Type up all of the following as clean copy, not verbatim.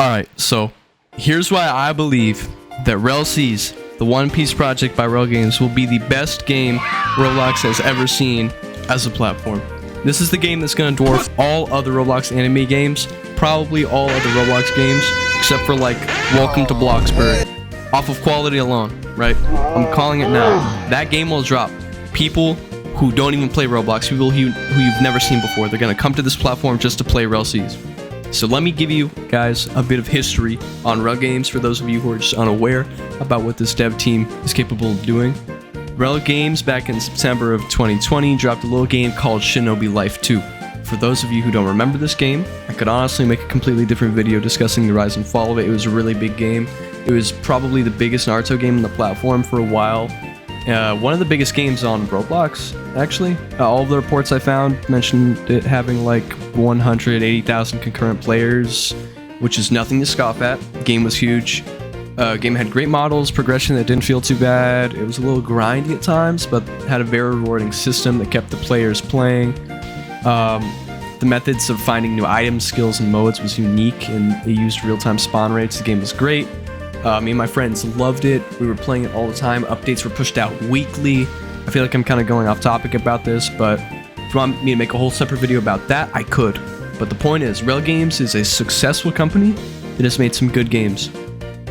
Alright, so here's why I believe that RELL Seas, the One Piece project by RELL Games, will be the best game Roblox has ever seen as a platform. This is the game that's going to dwarf all other Roblox anime games, probably all other Roblox games, except for like Welcome to Bloxburg, off of quality alone, right? I'm calling it now. That game will drop people who don't even play Roblox, people who you've never seen before. They're going to come to this platform just to play RELL Seas. So let me give you guys a bit of history on RELL Games for those of you who are just unaware about what this dev team is capable of doing. RELL Games back in September of 2020 dropped a little game called Shinobi Life 2. For those of you who don't remember this game, I could honestly make a completely different video discussing the rise and fall of it. It was a really big game. It was probably the biggest Naruto game on the platform for a while. One of the biggest games on Roblox, actually. All of the reports I found mentioned it having like 180,000 concurrent players, which is nothing to scoff at. The game was huge. Game had great models, progression that didn't feel too bad. It was a little grindy at times, but had a very rewarding system that kept the players playing. The methods of finding new items, skills, and modes was unique, and it used real-time spawn rates. The game was great. Me and my friends loved it. We were playing it all the time. Updates were pushed out weekly. I feel like I'm kind of going off topic about this, but if you want me to make a whole separate video about that, I could. But the point is, RELL Games is a successful company that has made some good games.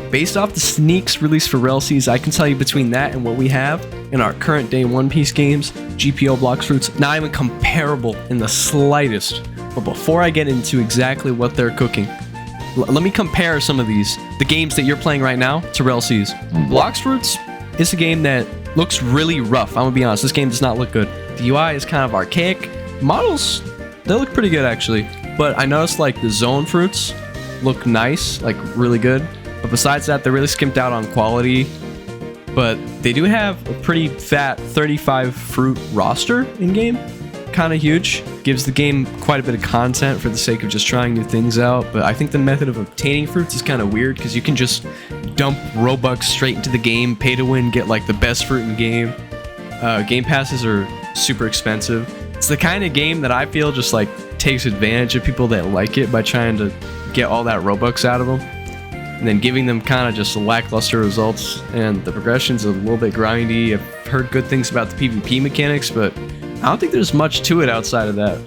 Based off the sneaks released for RELL Seas, I can tell you between that and what we have in our current day One Piece games, GPO Blox Fruits, not even comparable in the slightest. But before I get into exactly what they're cooking, let me compare some of the games that you're playing right now to RELL Seas. Blox Fruits is a game that looks really rough. I'm gonna be honest, this game does not look good. The UI is kind of archaic. Models, they look pretty good actually. But I noticed like the zone fruits look nice, like really good. But besides that, they're really skimped out on quality. But they do have a pretty fat 35 fruit roster in-game. Kind of huge. Gives the game quite a bit of content for the sake of just trying new things out. But I think the method of obtaining fruits is kind of weird because you can just dump Robux straight into the game, pay to win, get like the best fruit in game. Game passes are super expensive. It's the kind of game that I feel just like takes advantage of people that like it by trying to get all that Robux out of them. And then giving them kind of just lackluster results, and the progression's a little bit grindy. I've heard good things about the PvP mechanics, but I don't think there's much to it outside of that.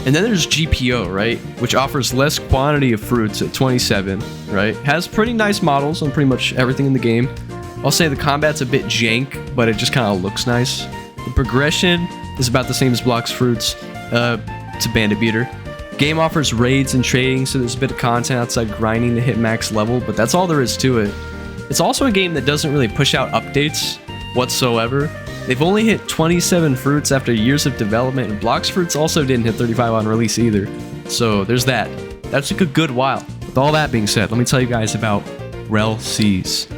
And then there's GPO, right? Which offers less quantity of fruits at 27, right? Has pretty nice models on pretty much everything in the game. I'll say the combat's a bit jank, but it just kind of looks nice. The progression is about the same as Blox Fruits. It's a bandit beater. Game offers raids and trading, so there's a bit of content outside grinding to hit max level, but that's all there is to it. It's also a game that doesn't really push out updates whatsoever. They've only hit 27 fruits after years of development, and Blox Fruits also didn't hit 35 on release either. So there's that. That took a good while. With all that being said, let me tell you guys about RELL Seas,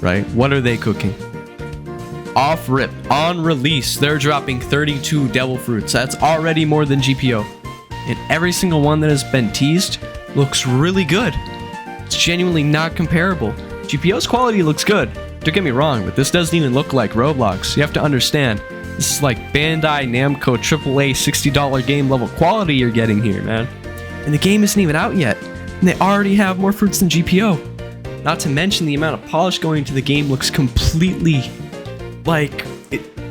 right? What are they cooking? Off rip, on release, they're dropping 32 devil fruits. That's already more than GPO. And every single one that has been teased looks really good. It's genuinely not comparable. GPO's quality looks good. Don't get me wrong, but this doesn't even look like Roblox. You have to understand, this is like Bandai Namco AAA $60 game level quality you're getting here, man. And the game isn't even out yet, and they already have more fruits than GPO. Not to mention the amount of polish going into the game looks completely, like,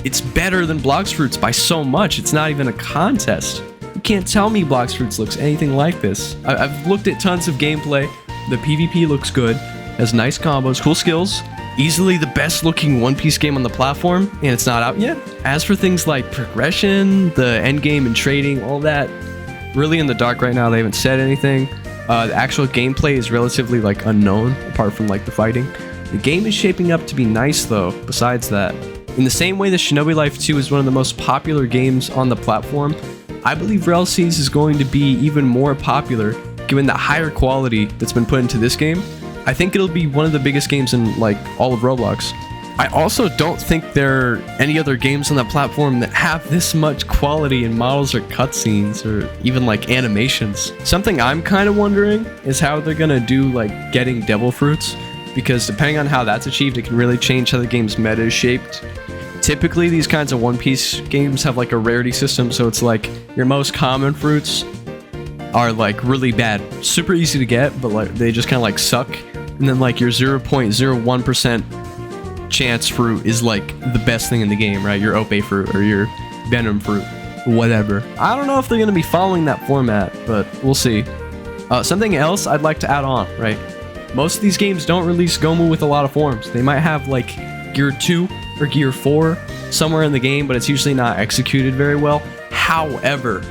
it's better than Blox Fruits by so much. It's not even a contest. You can't tell me Blox Fruits looks anything like this. I've looked at tons of gameplay. The PvP looks good, has nice combos, cool skills, easily the best looking One Piece game on the platform, and it's not out yet. As for things like progression, the endgame and trading, all that, really in the dark right now. They haven't said anything. The actual gameplay is relatively like unknown, apart from like the fighting. The game is shaping up to be nice though, besides that. In the same way that Shinobi Life 2 is one of the most popular games on the platform, I believe RELL Seas is going to be even more popular given the higher quality that's been put into this game. I think it'll be one of the biggest games in like all of Roblox. I also don't think there are any other games on the platform that have this much quality in models or cutscenes or even like animations. Something I'm kind of wondering is how they're gonna do like getting devil fruits, because depending on how that's achieved, it can really change how the game's meta is shaped. Typically, these kinds of One Piece games have like a rarity system, so it's like your most common fruits are like really bad, super easy to get, but like they just kind of like suck. And then like your 0.01% chance fruit is like the best thing in the game, right? Your Ope fruit or your Venom fruit, whatever. I don't know if they're gonna be following that format, but we'll see. Something else I'd like to add on, right? Most of these games don't release Gomu with a lot of forms. They might have like Gear 2 or Gear 4 somewhere in the game, but it's usually not executed very well. However,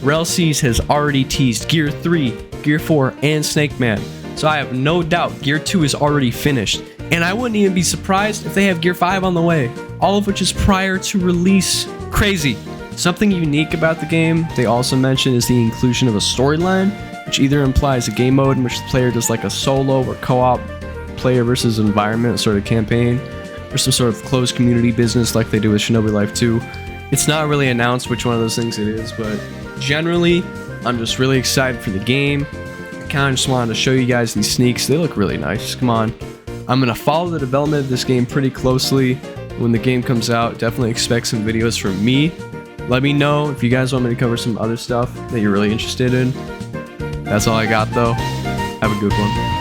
RELL Seas has already teased Gear 3, Gear 4, and Snake Man. So I have no doubt Gear 2 is already finished. And I wouldn't even be surprised if they have Gear 5 on the way, all of which is prior to release. Crazy. Something unique about the game they also mentioned is the inclusion of a storyline, which either implies a game mode in which the player does like a solo or co-op player versus environment sort of campaign, or some sort of closed community business like they do with Shinobi Life 2. It's not really announced which one of those things it is, but generally, I'm just really excited for the game. I kind of just wanted to show you guys these sneaks. They look really nice. Come on. I'm going to follow the development of this game pretty closely. When the game comes out, definitely expect some videos from me. Let me know if you guys want me to cover some other stuff that you're really interested in. That's all I got though. Have a good one.